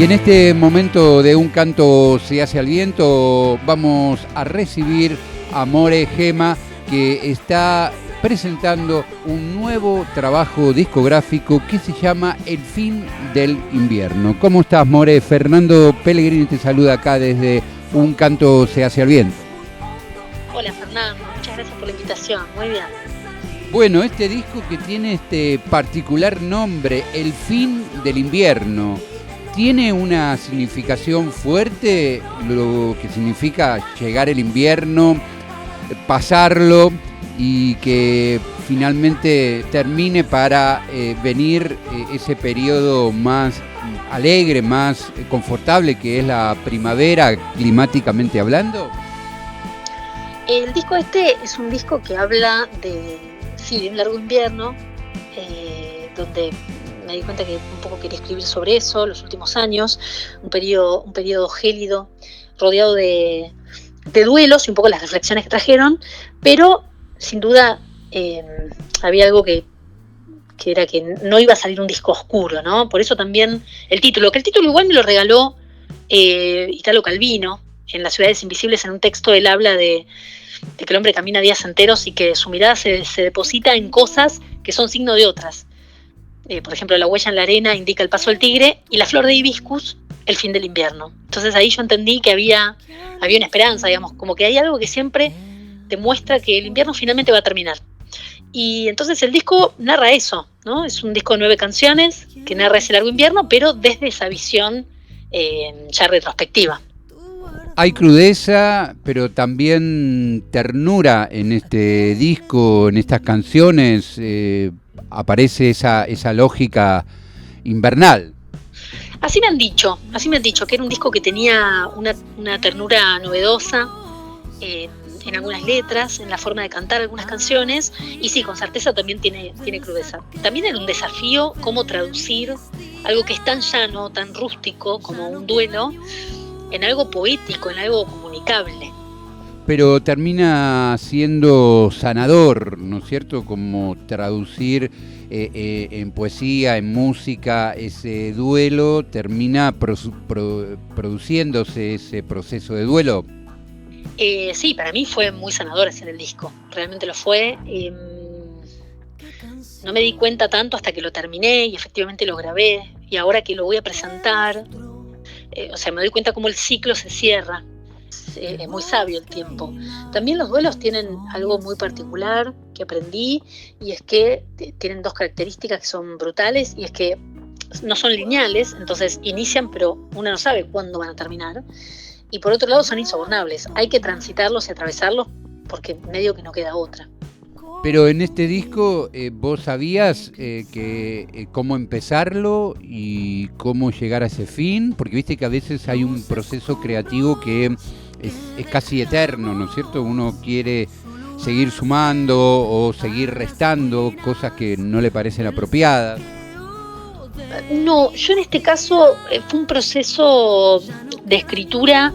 Y en este momento de Un Canto se hace al viento, vamos a recibir a More Gema, que está presentando un nuevo trabajo discográfico que se llama El Fin del Invierno. ¿Cómo estás, More? Fernando Pellegrini te saluda acá desde Un Canto se hace al viento. Hola, Fernando, muchas gracias por la invitación, muy bien. Bueno, este disco que tiene este particular nombre, El Fin del Invierno, ¿tiene una significación fuerte, lo que significa llegar el invierno, pasarlo y que finalmente termine para venir ese periodo más alegre, más confortable que es la primavera, climáticamente hablando? El disco este es un disco que habla de un largo invierno, donde me di cuenta que un poco quería escribir sobre eso, los últimos años, un periodo gélido, rodeado de duelos y un poco las reflexiones que trajeron, pero sin duda había algo que era que no iba a salir un disco oscuro, ¿no? Por eso también el título igual me lo regaló Italo Calvino en Las ciudades invisibles. En un texto él habla de que el hombre camina días enteros y que su mirada se deposita en cosas que son signo de otras. Por ejemplo, la huella en la arena indica el paso del tigre y la flor de hibiscus el fin del invierno. Entonces ahí yo entendí que había una esperanza, digamos, como que hay algo que siempre te muestra que el invierno finalmente va a terminar. Y entonces el disco narra eso, ¿no? Es un disco de 9 canciones que narra ese largo invierno, pero desde esa visión ya retrospectiva. Hay crudeza, pero también ternura en este disco, en estas canciones. Aparece esa lógica invernal. Así me han dicho que era un disco que tenía una ternura novedosa en algunas letras, en la forma de cantar algunas canciones, y sí, con certeza también tiene crudeza. También era un desafío cómo traducir algo que es tan llano, tan rústico como un duelo, en algo poético, en algo comunicable. Pero termina siendo sanador, ¿no es cierto? Como traducir en poesía, en música, ese duelo, termina produciéndose ese proceso de duelo. Sí, para mí fue muy sanador hacer el disco, realmente lo fue. No me di cuenta tanto hasta que lo terminé y efectivamente lo grabé, y ahora que lo voy a presentar, me doy cuenta cómo el ciclo se cierra. Es muy sabio el tiempo. También los duelos tienen algo muy particular que aprendí, y es que tienen 2 características que son brutales, y es que no son lineales, entonces inician pero uno no sabe cuándo van a terminar, y por otro lado son insobornables, hay que transitarlos y atravesarlos porque medio que no queda otra. Pero en este disco vos sabías cómo empezarlo y cómo llegar a ese fin, porque viste que a veces hay un proceso creativo que es casi eterno, ¿no es cierto? Uno quiere seguir sumando o seguir restando cosas que no le parecen apropiadas. No, yo en este caso fue un proceso de escritura,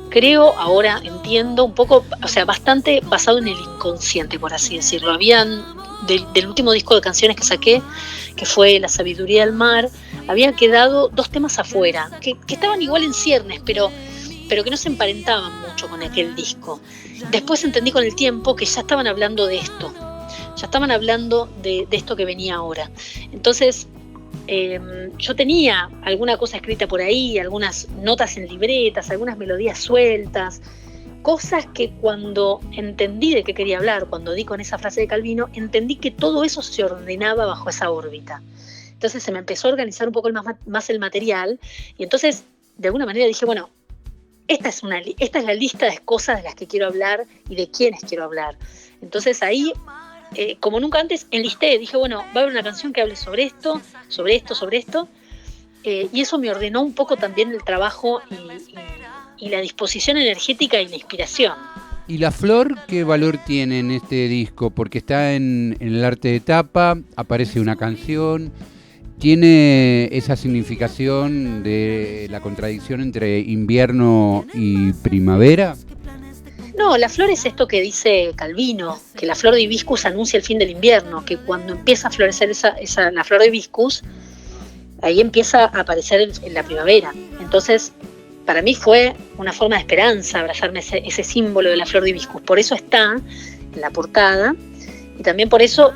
creo, ahora entiendo, un poco, bastante basado en el inconsciente, por así decirlo. Del último disco de canciones que saqué, que fue La sabiduría del mar, habían quedado 2 temas afuera, que estaban igual en ciernes, pero que no se emparentaban mucho con aquel disco. Después entendí con el tiempo que ya estaban hablando de esto, ya estaban hablando de esto que venía ahora. Entonces, yo tenía alguna cosa escrita por ahí, algunas notas en libretas, algunas melodías sueltas, cosas que cuando entendí de qué quería hablar, cuando di con esa frase de Calvino, entendí que todo eso se ordenaba bajo esa órbita. Entonces se me empezó a organizar un poco más el material, y entonces de alguna manera dije, bueno, esta es la lista de cosas de las que quiero hablar y de quiénes quiero hablar. Entonces ahí, como nunca antes, enlisté, dije, bueno, va a haber una canción que hable sobre esto, y eso me ordenó un poco también el trabajo y la disposición energética y la inspiración. ¿Y la flor qué valor tiene en este disco? Porque está en el arte de tapa, aparece una canción, ¿tiene esa significación de la contradicción entre invierno y primavera? No, la flor es esto que dice Calvino, que la flor de hibiscus anuncia el fin del invierno, que cuando empieza a florecer la flor de hibiscus, ahí empieza a aparecer en la primavera. Entonces, para mí fue una forma de esperanza abrazarme ese símbolo de la flor de hibiscus. Por eso está en la portada, y también por eso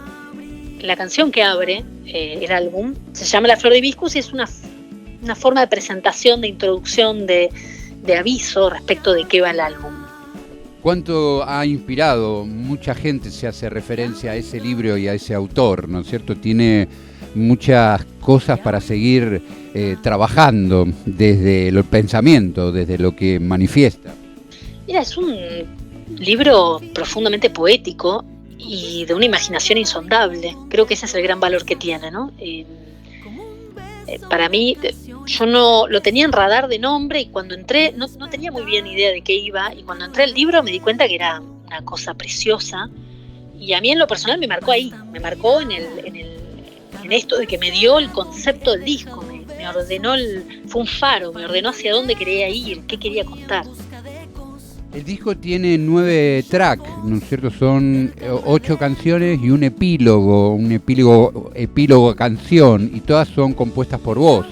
la canción que abre el álbum se llama La flor de hibiscus, y es una forma de presentación, de introducción, de aviso respecto de qué va el álbum. ¿Cuánto ha inspirado? Mucha gente se hace referencia a ese libro y a ese autor, ¿no es cierto? Tiene muchas cosas para seguir trabajando desde el pensamiento, desde lo que manifiesta. Mira, es un libro profundamente poético y de una imaginación insondable. Creo que ese es el gran valor que tiene, ¿no? Para mí, yo no lo tenía en radar de nombre, y cuando entré no tenía muy bien idea de qué iba, y cuando entré al libro me di cuenta que era una cosa preciosa, y a mí en lo personal me marcó ahí, me marcó en esto de que me dio el concepto del disco, me ordenó, fue un faro, me ordenó hacia dónde quería ir, qué quería contar. El disco tiene 9 tracks, ¿no es cierto? Son 8 canciones y un epílogo canción, y todas son compuestas por vos.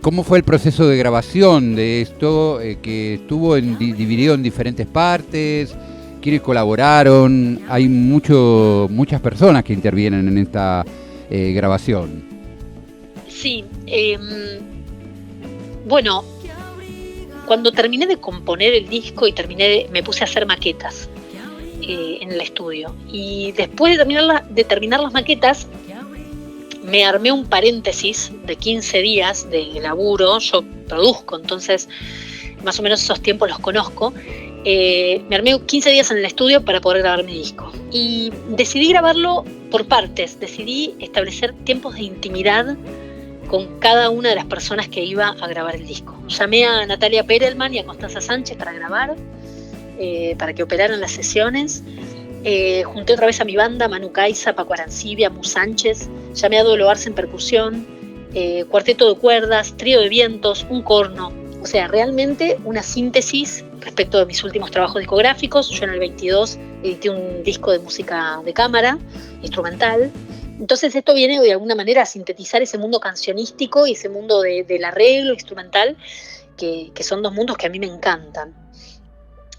¿Cómo fue el proceso de grabación de esto, que estuvo dividido en diferentes partes? ¿Quiénes colaboraron? Hay muchas personas que intervienen en esta grabación. Sí, bueno, cuando terminé de componer el disco y me puse a hacer maquetas en el estudio, y después de terminar las maquetas me armé un paréntesis de 15 días de laburo. Yo produzco, entonces más o menos esos tiempos los conozco. Me armé 15 días en el estudio para poder grabar mi disco, y decidí grabarlo por partes. Decidí establecer tiempos de intimidad con cada una de las personas que iba a grabar el disco. Llamé a Natalia Perelman y a Constanza Sánchez para grabar, para que operaran las sesiones. Junté otra vez a mi banda, Manu Caiza, Paco Arancibia, Mu Sánchez. Llamé a Dolo Arce en percusión, cuarteto de cuerdas, trío de vientos, un corno. O sea, realmente una síntesis respecto de mis últimos trabajos discográficos. Yo en el 22 edité un disco de música de cámara, instrumental. Entonces esto viene de alguna manera a sintetizar ese mundo cancionístico y ese mundo del arreglo instrumental, que son dos mundos que a mí me encantan.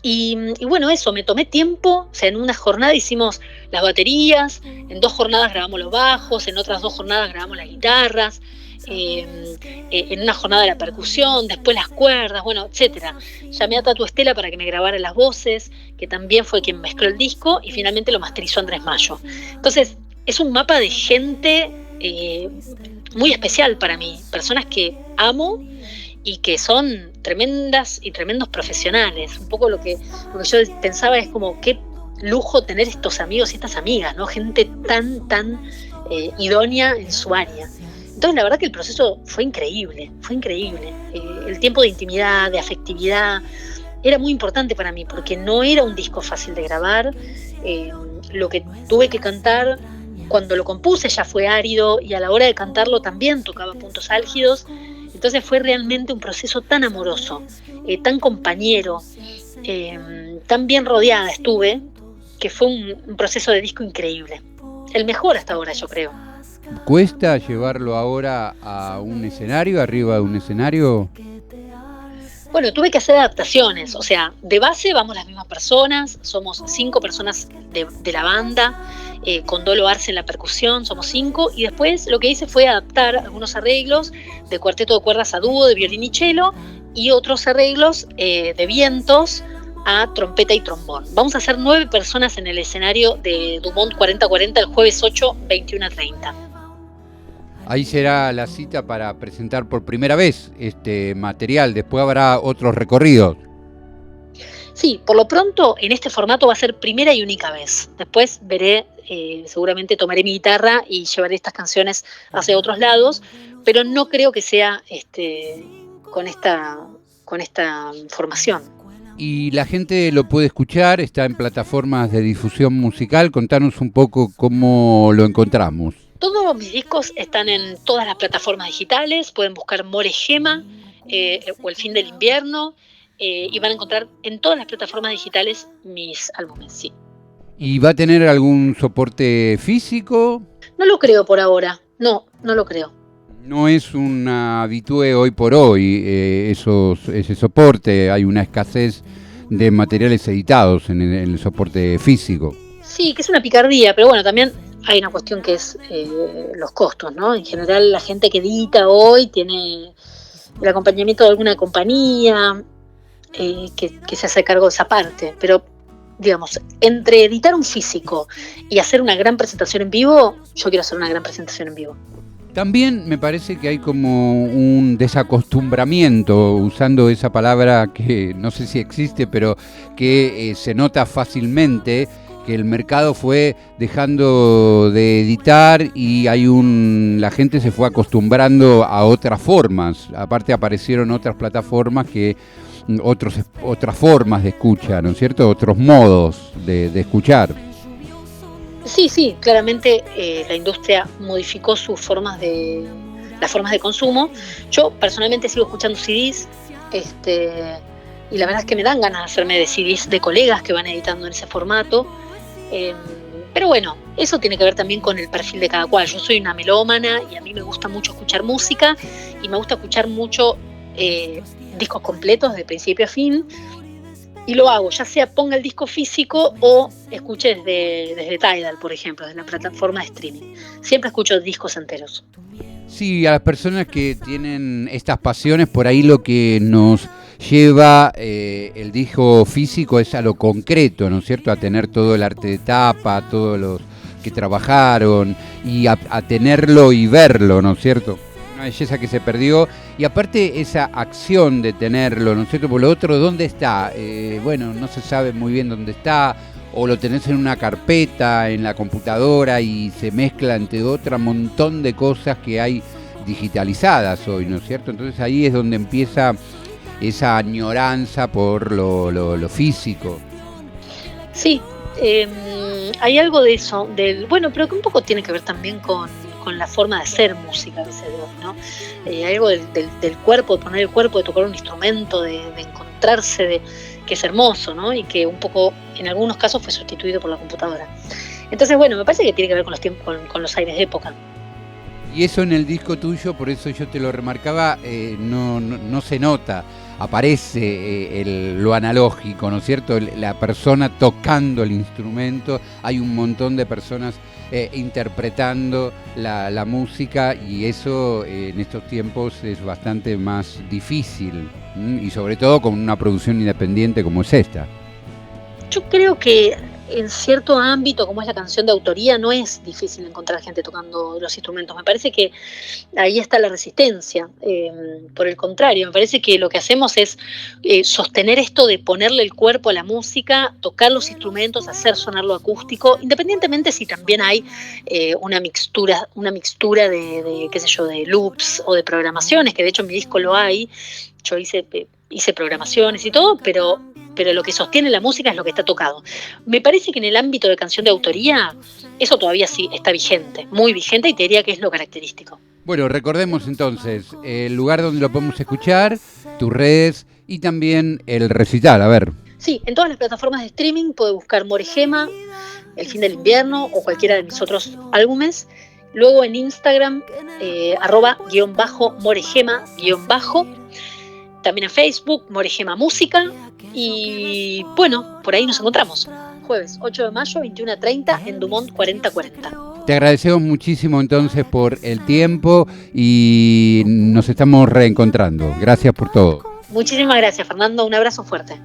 Y bueno, eso, me tomé tiempo. O sea, en una jornada hicimos las baterías, en 2 jornadas grabamos los bajos, en otras 2 jornadas grabamos las guitarras, en una jornada la percusión, después las cuerdas, bueno, etcétera. Llamé a Tatu Estela para que me grabara las voces, que también fue quien mezcló el disco, y finalmente lo masterizó Andrés Mayo. Entonces, es un mapa de gente muy especial para mí, personas que amo y que son tremendas y tremendos profesionales. Un poco lo que yo pensaba es como qué lujo tener estos amigos y estas amigas, ¿no? Gente tan idónea en su área. Entonces la verdad que el proceso fue increíble. El tiempo de intimidad, de afectividad, era muy importante para mí, porque no era un disco fácil de grabar. Lo que tuve que cantar cuando lo compuse ya fue árido, y a la hora de cantarlo también tocaba puntos álgidos. Entonces fue realmente un proceso tan amoroso, tan compañero, tan bien rodeada estuve, que fue un proceso de disco increíble. El mejor hasta ahora, yo creo. ¿Cuesta llevarlo ahora a un escenario, arriba de un escenario? Bueno, tuve que hacer adaptaciones. O sea, de base vamos las mismas personas, somos 5 personas de la banda, con Dolo Arce en la percusión, somos 5, y después lo que hice fue adaptar algunos arreglos de cuarteto de cuerdas a dúo, de violín y cello, y otros arreglos de vientos a trompeta y trombón. Vamos a hacer 9 personas en el escenario de Dumont 4040 el jueves 8, 21:30. Ahí será la cita para presentar por primera vez este material. Después habrá otros recorridos. Sí, por lo pronto en este formato va a ser primera y única vez. Después veré, seguramente tomaré mi guitarra y llevaré estas canciones hacia otros lados, pero no creo que sea con esta formación. Y la gente lo puede escuchar, está en plataformas de difusión musical. Contanos un poco cómo lo encontramos. Todos mis discos están en todas las plataformas digitales. Pueden buscar More Gema o El Fin del Invierno, y van a encontrar en todas las plataformas digitales mis álbumes, sí. ¿Y va a tener algún soporte físico? No lo creo por ahora, no lo creo. No es una habitué hoy por hoy ese soporte, hay una escasez de materiales editados en el soporte físico. Sí, que es una picardía, pero bueno, también hay una cuestión que es los costos, ¿no? En general la gente que edita hoy tiene el acompañamiento de alguna compañía que se hace cargo de esa parte, pero digamos, entre editar un físico y hacer una gran presentación en vivo, yo quiero hacer una gran presentación en vivo. También me parece que hay como un desacostumbramiento, usando esa palabra que no sé si existe, pero que se nota fácilmente, que el mercado fue dejando de editar y la gente se fue acostumbrando a otras formas. Aparte aparecieron otras plataformas otras formas de escucha, ¿no es cierto? Otros modos de escuchar. Sí, claramente la industria modificó las formas de consumo. Yo personalmente sigo escuchando CDs, y la verdad es que me dan ganas de hacerme de CDs de colegas que van editando en ese formato. Pero bueno, eso tiene que ver también con el perfil de cada cual. Yo soy una melómana y a mí me gusta mucho escuchar música y me gusta escuchar mucho discos completos de principio a fin. Y lo hago, ya sea ponga el disco físico o escuche desde Tidal, por ejemplo, desde la plataforma de streaming. Siempre escucho discos enteros. Sí, a las personas que tienen estas pasiones, por ahí lo que nos lleva el disco físico es a lo concreto, ¿no es cierto? A tener todo el arte de tapa, todos los que trabajaron y a tenerlo y verlo, ¿no es cierto? Una belleza que se perdió, y aparte esa acción de tenerlo, ¿no es cierto? Por lo otro, ¿dónde está? Bueno, no se sabe muy bien dónde está, o lo tenés en una carpeta, en la computadora, y se mezcla entre otro montón de cosas que hay digitalizadas hoy, ¿no es cierto? Entonces ahí es donde empieza esa añoranza por lo físico. Sí, hay algo de eso, bueno, pero que un poco tiene que ver también con la forma de hacer música que se dio, ¿no? Hay algo del cuerpo, de poner el cuerpo, de tocar un instrumento, de encontrarse, que es hermoso, ¿no? Y que un poco, en algunos casos, fue sustituido por la computadora. Entonces, bueno, me parece que tiene que ver con los tiempos, con los aires de época. Y eso en el disco tuyo, por eso yo te lo remarcaba, no se nota. Aparece lo analógico, ¿no es cierto? La persona tocando el instrumento, hay un montón de personas interpretando la música, y eso en estos tiempos es bastante más difícil, y sobre todo con una producción independiente como es esta. Yo creo que en cierto ámbito, como es la canción de autoría, no es difícil encontrar gente tocando los instrumentos. Me parece que ahí está la resistencia. Por el contrario, me parece que lo que hacemos es sostener esto de ponerle el cuerpo a la música, tocar los instrumentos, hacer sonar lo acústico, independientemente si también hay una mixtura de qué sé yo, de loops o de programaciones, que de hecho en mi disco lo hay. Yo hice programaciones y todo, pero lo que sostiene la música es lo que está tocado. Me parece que en el ámbito de canción de autoría, eso todavía sí está vigente, muy vigente, y te diría que es lo característico. Bueno, recordemos entonces el lugar donde lo podemos escuchar, tus redes y también el recital, a ver. Sí, en todas las plataformas de streaming puede buscar Moregema, El fin del invierno o cualquiera de mis otros álbumes. Luego en Instagram, @_Moregema_. También en Facebook, Moregema Música. Y bueno, por ahí nos encontramos. Jueves 8 de mayo, 21:30, en Dumont 4040. Te agradecemos muchísimo entonces por el tiempo y nos estamos reencontrando. Gracias por todo. Muchísimas gracias, Fernando. Un abrazo fuerte.